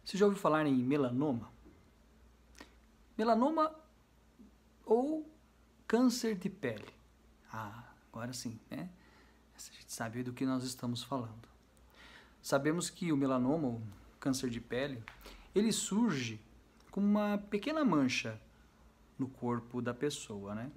Você já ouviu falar em melanoma? Melanoma ou câncer de pele? Ah, agora sim, né? A gente sabe do que nós estamos falando. Sabemos que o melanoma, o câncer de pele, ele surge como uma pequena mancha no corpo da pessoa, né?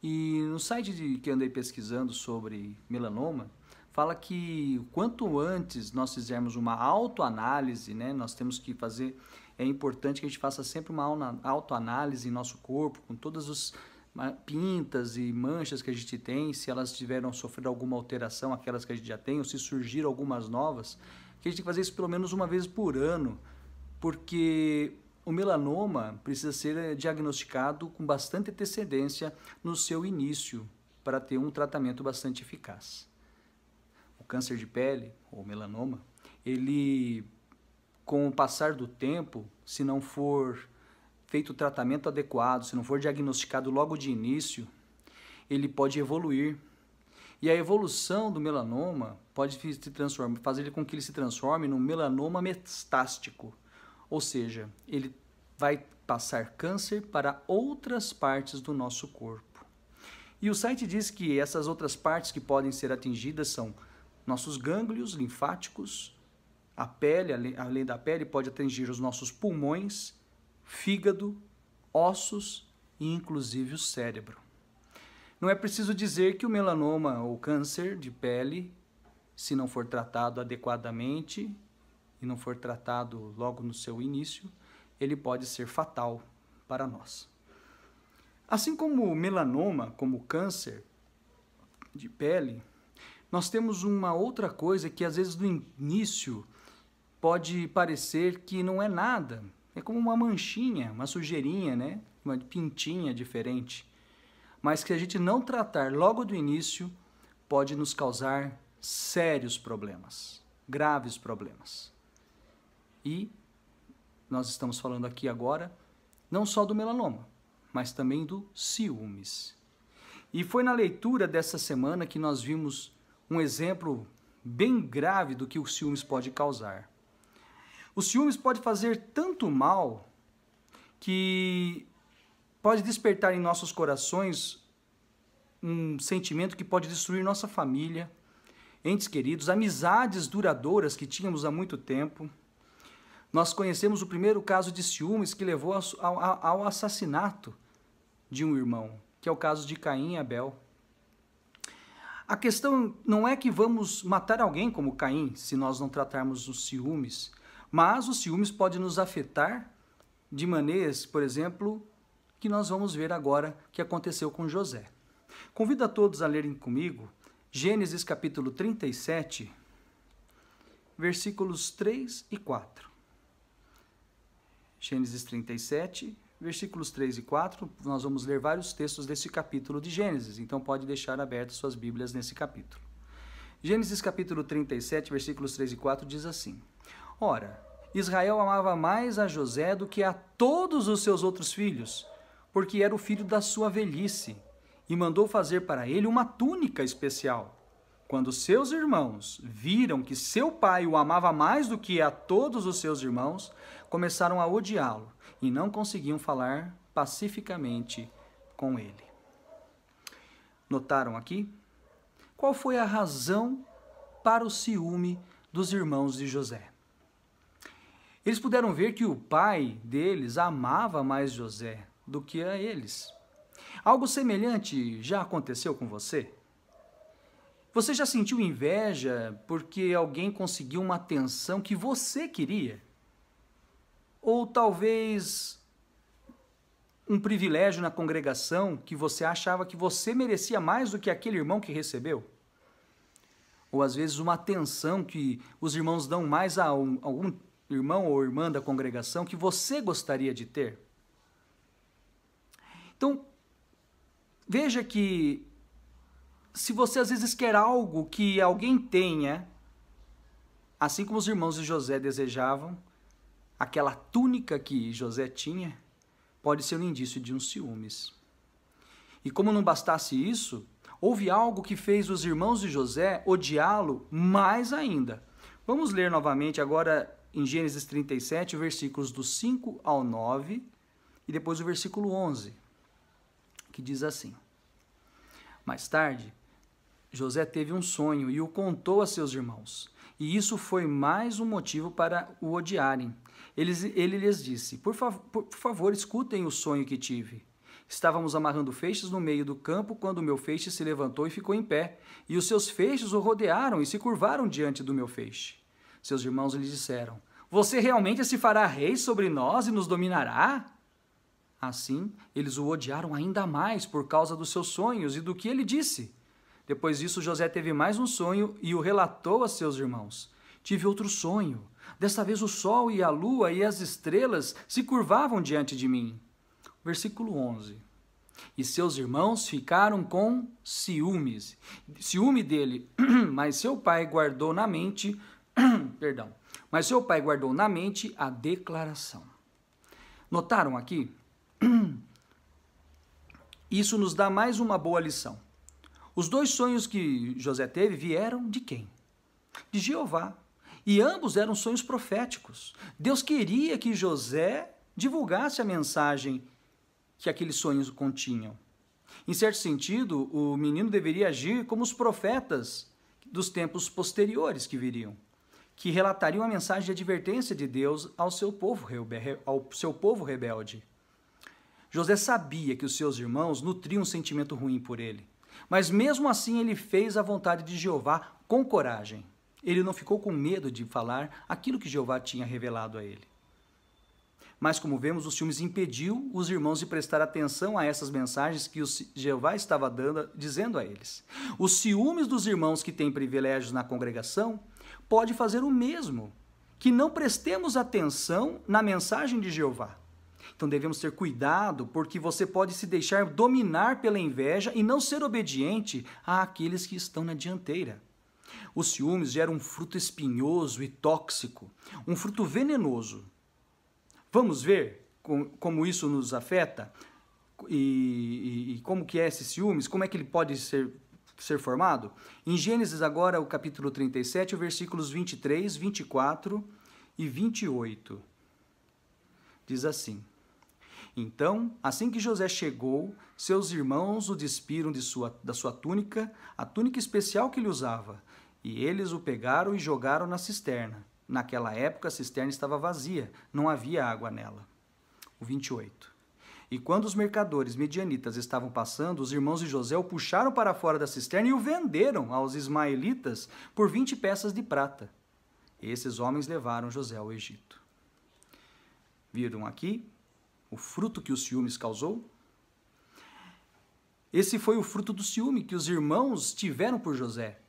E no site que andei pesquisando sobre melanoma, fala que quanto antes nós fizermos uma autoanálise, né, nós temos que fazer, é importante que a gente faça sempre uma autoanálise em nosso corpo, com todas as pintas e manchas que a gente tem, se elas tiveram sofrido alguma alteração, aquelas que a gente já tem, ou se surgiram algumas novas, que a gente tem que fazer isso pelo menos uma vez por ano, porque o melanoma precisa ser diagnosticado com bastante antecedência no seu início, para ter um tratamento bastante eficaz. O câncer de pele, ou melanoma, ele, com o passar do tempo, se não for feito o tratamento adequado, se não for diagnosticado logo de início, ele pode evoluir. E a evolução do melanoma pode fazer com que ele se transforme num melanoma metastático, ou seja, ele vai passar câncer para outras partes do nosso corpo. E o site diz que essas outras partes que podem ser atingidas são nossos gânglios linfáticos, a pele, além da pele, pode atingir os nossos pulmões, fígado, ossos e inclusive o cérebro. Não é preciso dizer que o melanoma ou câncer de pele, se não for tratado adequadamente e não for tratado logo no seu início, ele pode ser fatal para nós. Assim como o melanoma, como o câncer de pele, nós temos uma outra coisa que às vezes no início pode parecer que não é nada. É como uma manchinha, uma sujeirinha, né? Uma pintinha diferente. Mas que a gente não tratar logo do início pode nos causar sérios problemas, graves problemas. E nós estamos falando aqui agora não só do melanoma, mas também do ciúmes. E foi na leitura dessa semana que nós vimos um exemplo bem grave do que o ciúmes pode causar. O ciúmes pode fazer tanto mal que pode despertar em nossos corações um sentimento que pode destruir nossa família, entes queridos, amizades duradouras que tínhamos há muito tempo. Nós conhecemos o primeiro caso de ciúmes que levou ao assassinato de um irmão, que é o caso de Caim e Abel. A questão não é que vamos matar alguém como Caim, se nós não tratarmos os ciúmes, mas os ciúmes podem nos afetar de maneiras, por exemplo, que nós vamos ver agora que aconteceu com José. Convido a todos a lerem comigo Gênesis capítulo 37, versículos 3 e 4. Gênesis 37, versículos 3 e 4, nós vamos ler vários textos desse capítulo de Gênesis, então pode deixar abertas suas Bíblias nesse capítulo. Gênesis capítulo 37, versículos 3 e 4 diz assim: Ora, Israel amava mais a José do que a todos os seus outros filhos, porque era o filho da sua velhice, e mandou fazer para ele uma túnica especial. Quando seus irmãos viram que seu pai o amava mais do que a todos os seus irmãos, começaram a odiá-lo e não conseguiam falar pacificamente com ele. Notaram aqui? Qual foi a razão para o ciúme dos irmãos de José? Eles puderam ver que o pai deles amava mais José do que a eles. Algo semelhante já aconteceu com você? Você já sentiu inveja porque alguém conseguiu uma atenção que você queria? Ou talvez um privilégio na congregação que você achava que você merecia mais do que aquele irmão que recebeu? Ou às vezes uma atenção que os irmãos dão mais a algum irmão ou irmã da congregação que você gostaria de ter? Então, veja que se você às vezes quer algo que alguém tenha, assim como os irmãos de José desejavam, aquela túnica que José tinha, pode ser um indício de um ciúmes. E como não bastasse isso, houve algo que fez os irmãos de José odiá-lo mais ainda. Vamos ler novamente agora em Gênesis 37, versículos do 5 ao 9, e depois o versículo 11, que diz assim: Mais tarde, José teve um sonho e o contou a seus irmãos, e isso foi mais um motivo para o odiarem. Ele lhes disse: por favor, escutem o sonho que tive. Estávamos amarrando feixes no meio do campo quando o meu feixe se levantou e ficou em pé, e os seus feixes o rodearam e se curvaram diante do meu feixe. Seus irmãos lhe disseram: Você realmente se fará rei sobre nós e nos dominará? Assim, eles o odiaram ainda mais por causa dos seus sonhos e do que ele disse. Depois disso, José teve mais um sonho e o relatou a seus irmãos. Tive outro sonho. Desta vez o sol e a lua e as estrelas se curvavam diante de mim. Versículo 11. E seus irmãos ficaram com ciúme dele, mas seu pai guardou na mente, a declaração. Notaram aqui? Isso nos dá mais uma boa lição. Os dois sonhos que José teve vieram de quem? De Jeová. E ambos eram sonhos proféticos. Deus queria que José divulgasse a mensagem que aqueles sonhos continham. Em certo sentido, o menino deveria agir como os profetas dos tempos posteriores que viriam, que relatariam a mensagem de advertência de Deus ao seu povo rebelde. José sabia que os seus irmãos nutriam um sentimento ruim por ele, mas mesmo assim ele fez a vontade de Jeová com coragem. Ele não ficou com medo de falar aquilo que Jeová tinha revelado a ele. Mas, como vemos, os ciúmes impediu os irmãos de prestar atenção a essas mensagens que Jeová estava dizendo a eles. Os ciúmes dos irmãos que têm privilégios na congregação pode fazer o mesmo, que não prestemos atenção na mensagem de Jeová. Então devemos ter cuidado, porque você pode se deixar dominar pela inveja e não ser obediente àqueles que estão na dianteira. Os ciúmes geram um fruto espinhoso e tóxico, um fruto venenoso. Vamos ver como isso nos afeta e como que é esse ciúmes, como é que ele pode ser formado? Em Gênesis agora, o capítulo 37, versículos 23, 24 e 28. Diz assim: Então, assim que José chegou, seus irmãos o despiram da sua túnica, a túnica especial que ele usava, e eles o pegaram e jogaram na cisterna. Naquela época, a cisterna estava vazia, não havia água nela. O 28. E quando os mercadores medianitas estavam passando, os irmãos de José o puxaram para fora da cisterna e o venderam aos ismaelitas por 20 peças de prata. Esses homens levaram José ao Egito. Viram aqui o fruto que o ciúmes causou? Esse foi o fruto do ciúme que os irmãos tiveram por José.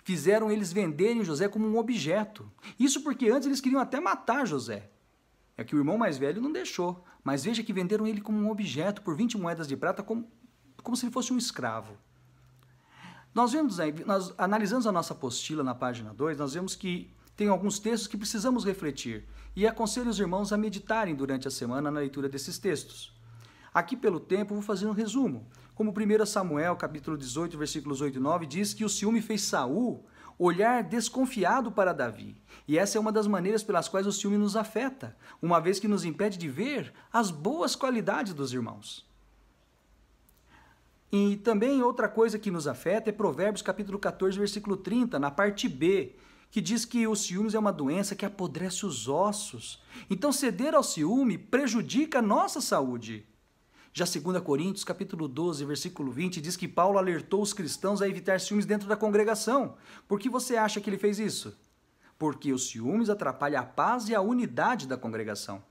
Fizeram eles venderem José como um objeto. Isso porque antes eles queriam até matar José. É que o irmão mais velho não deixou. Mas veja que venderam ele como um objeto por 20 moedas de prata, como se ele fosse um escravo. Nós analisando a nossa apostila na página 2, nós vemos que tem alguns textos que precisamos refletir. E aconselho os irmãos a meditarem durante a semana na leitura desses textos. Aqui, pelo tempo, vou fazer um resumo. Como 1 Samuel, capítulo 18, versículos 8 e 9, diz que o ciúme fez Saul olhar desconfiado para Davi. E essa é uma das maneiras pelas quais o ciúme nos afeta, uma vez que nos impede de ver as boas qualidades dos irmãos. E também outra coisa que nos afeta é Provérbios, capítulo 14, versículo 30, na parte B, que diz que o ciúmes é uma doença que apodrece os ossos. Então, ceder ao ciúme prejudica a nossa saúde. Já 2 Coríntios, capítulo 12, versículo 20, diz que Paulo alertou os cristãos a evitar ciúmes dentro da congregação. Por que você acha que ele fez isso? Porque o ciúmes atrapalha a paz e a unidade da congregação.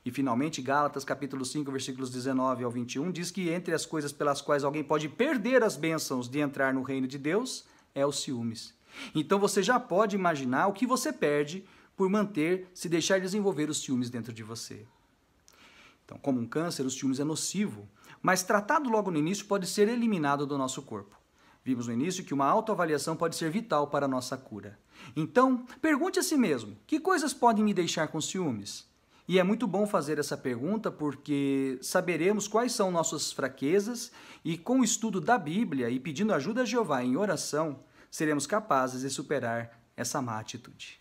E finalmente, Gálatas, capítulo 5, versículos 19 ao 21, diz que entre as coisas pelas quais alguém pode perder as bênçãos de entrar no reino de Deus, é o ciúmes. Então você já pode imaginar o que você perde por se deixar desenvolver os ciúmes dentro de você. Então, como um câncer, o ciúmes é nocivo, mas tratado logo no início pode ser eliminado do nosso corpo. Vimos no início que uma autoavaliação pode ser vital para a nossa cura. Então, pergunte a si mesmo, que coisas podem me deixar com ciúmes? E é muito bom fazer essa pergunta porque saberemos quais são nossas fraquezas e com o estudo da Bíblia e pedindo ajuda a Jeová em oração, seremos capazes de superar essa má atitude.